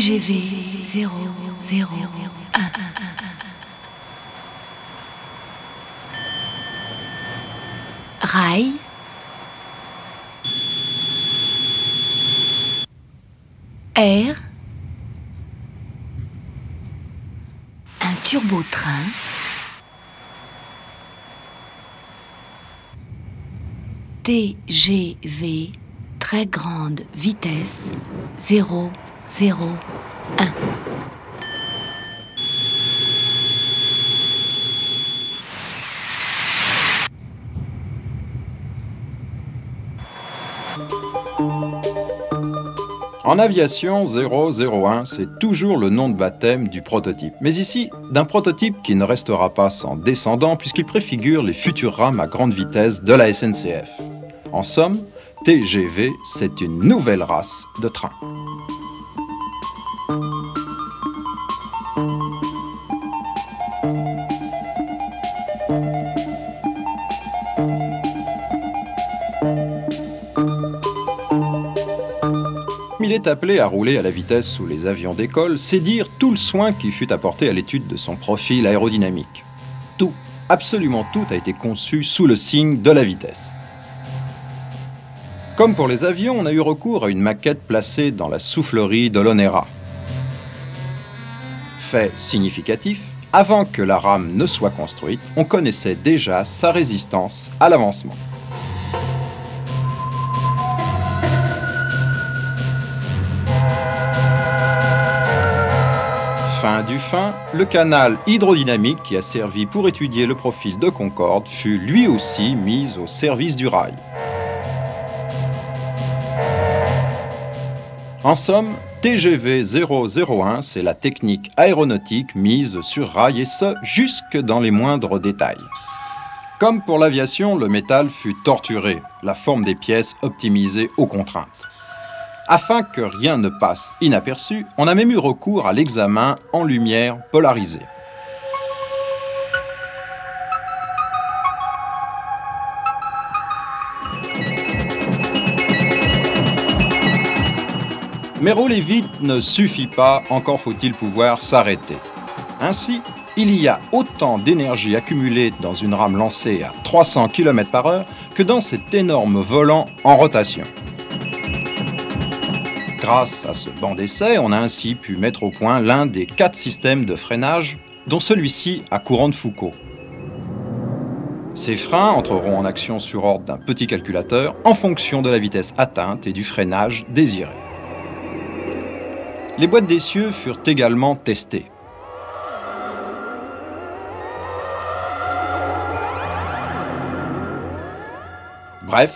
TGV 001. Rail. Air. Un turbotrain. TGV très grande vitesse 001. En aviation, 001, c'est toujours le nom de baptême du prototype. Mais ici, d'un prototype qui ne restera pas sans descendant puisqu'il préfigure les futures rames à grande vitesse de la SNCF. En somme, TGV, c'est une nouvelle race de train. Il est appelé à rouler à la vitesse sous les avions d'école, c'est dire tout le soin qui fut apporté à l'étude de son profil aérodynamique. Tout, absolument tout a été conçu sous le signe de la vitesse. Comme pour les avions, on a eu recours à une maquette placée dans la soufflerie de l'Onera. Fait significatif, avant que la rame ne soit construite, on connaissait déjà sa résistance à l'avancement. Fin du fin, le canal hydrodynamique qui a servi pour étudier le profil de Concorde fut lui aussi mis au service du rail. En somme, TGV 001, c'est la technique aéronautique mise sur rail et ce, jusque dans les moindres détails. Comme pour l'aviation, le métal fut torturé, la forme des pièces optimisée aux contraintes. Afin que rien ne passe inaperçu, on a même eu recours à l'examen en lumière polarisée. Mais rouler vite ne suffit pas, encore faut-il pouvoir s'arrêter. Ainsi, il y a autant d'énergie accumulée dans une rame lancée à 300 km/h que dans cet énorme volant en rotation. Grâce à ce banc d'essai, on a ainsi pu mettre au point l'un des 4 systèmes de freinage, dont celui-ci à courant de Foucault. Ces freins entreront en action sur ordre d'un petit calculateur en fonction de la vitesse atteinte et du freinage désiré. Les boîtes d'essieu furent également testées. Bref,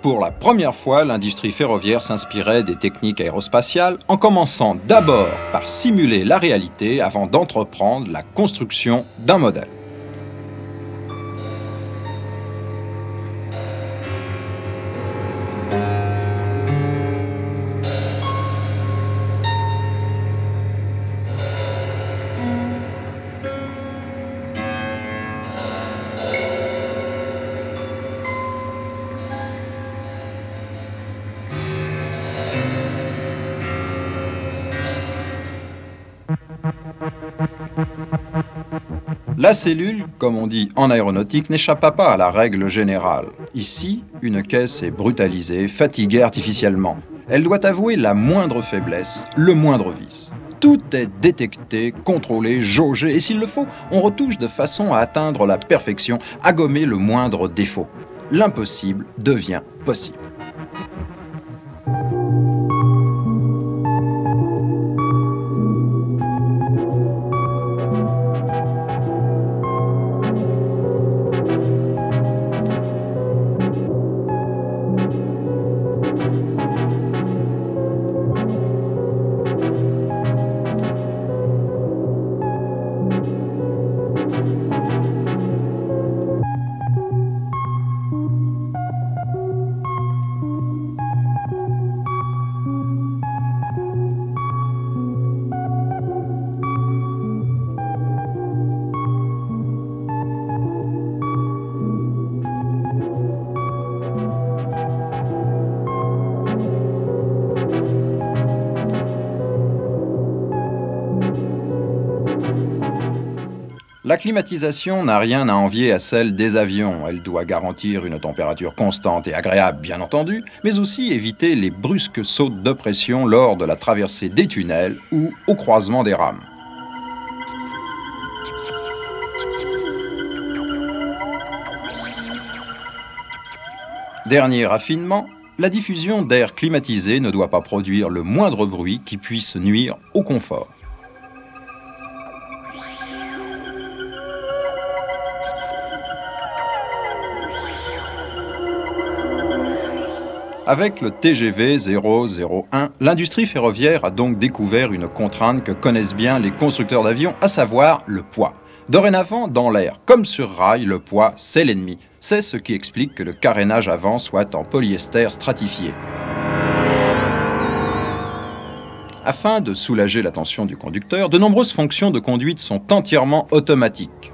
pour la première fois, l'industrie ferroviaire s'inspirait des techniques aérospatiales en commençant d'abord par simuler la réalité avant d'entreprendre la construction d'un modèle. La cellule, comme on dit en aéronautique, n'échappa pas à la règle générale. Ici, une caisse est brutalisée, fatiguée artificiellement. Elle doit avouer la moindre faiblesse, le moindre vice. Tout est détecté, contrôlé, jaugé, et s'il le faut, on retouche de façon à atteindre la perfection, à gommer le moindre défaut. L'impossible devient possible. La climatisation n'a rien à envier à celle des avions. Elle doit garantir une température constante et agréable, bien entendu, mais aussi éviter les brusques sautes de pression lors de la traversée des tunnels ou au croisement des rames. Dernier raffinement, la diffusion d'air climatisé ne doit pas produire le moindre bruit qui puisse nuire au confort. Avec le TGV 001, l'industrie ferroviaire a donc découvert une contrainte que connaissent bien les constructeurs d'avions, à savoir le poids. Dorénavant, dans l'air, comme sur rail, le poids, c'est l'ennemi. C'est ce qui explique que le carénage avant soit en polyester stratifié. Afin de soulager la tension du conducteur, de nombreuses fonctions de conduite sont entièrement automatiques.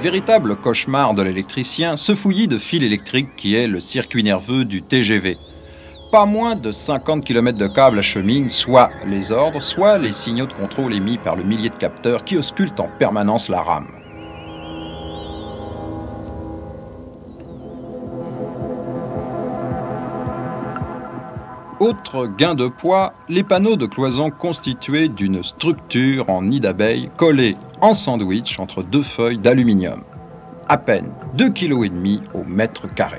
Véritable cauchemar de l'électricien, ce fouillis de fil électrique qui est le circuit nerveux du TGV. Pas moins de 50 km de câbles acheminent soit les ordres, soit les signaux de contrôle émis par le millier de capteurs qui auscultent en permanence la rame. Autre gain de poids, les panneaux de cloison constitués d'une structure en nid d'abeille collée en sandwich entre deux feuilles d'aluminium. À peine 2,5 kg au mètre carré.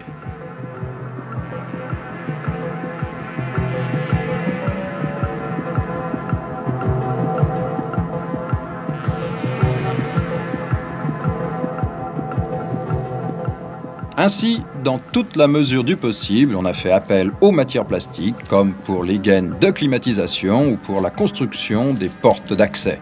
Ainsi, dans toute la mesure du possible, on a fait appel aux matières plastiques, comme pour les gaines de climatisation ou pour la construction des portes d'accès.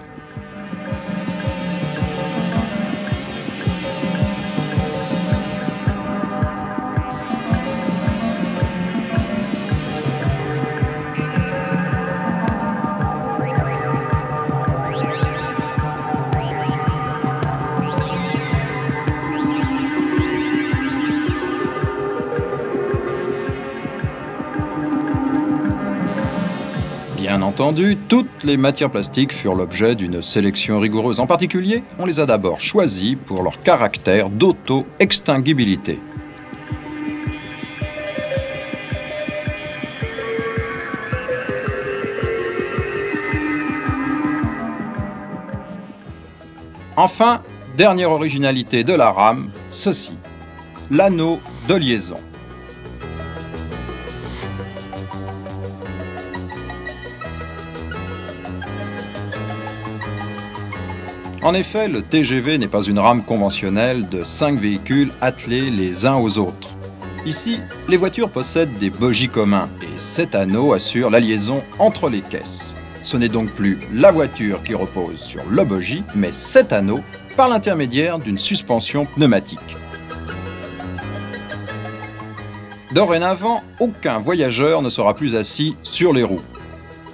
Bien entendu, toutes les matières plastiques furent l'objet d'une sélection rigoureuse. En particulier, on les a d'abord choisies pour leur caractère d'auto-extinguibilité. Enfin, dernière originalité de la rame, ceci, l'anneau de liaison. En effet, le TGV n'est pas une rame conventionnelle de 5 véhicules attelés les uns aux autres. Ici, les voitures possèdent des bogies communs et cet anneau assure la liaison entre les caisses. Ce n'est donc plus la voiture qui repose sur le bogie, mais cet anneau par l'intermédiaire d'une suspension pneumatique. Dorénavant, aucun voyageur ne sera plus assis sur les roues.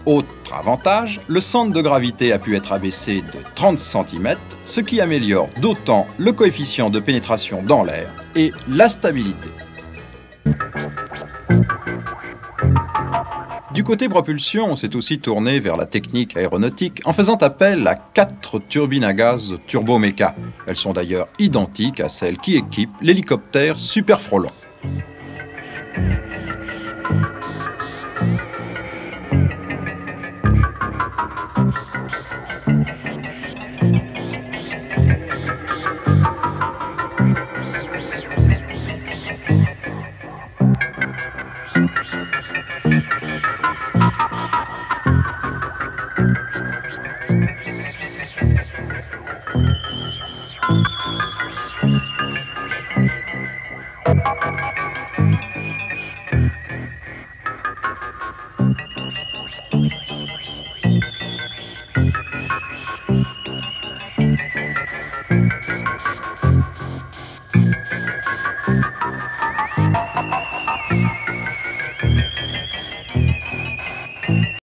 Autre avantage, le centre de gravité a pu être abaissé de 30 cm, ce qui améliore d'autant le coefficient de pénétration dans l'air et la stabilité. Du côté propulsion, on s'est aussi tourné vers la technique aéronautique en faisant appel à 4 turbines à gaz turboméca. Elles sont d'ailleurs identiques à celles qui équipent l'hélicoptère Super Frelon.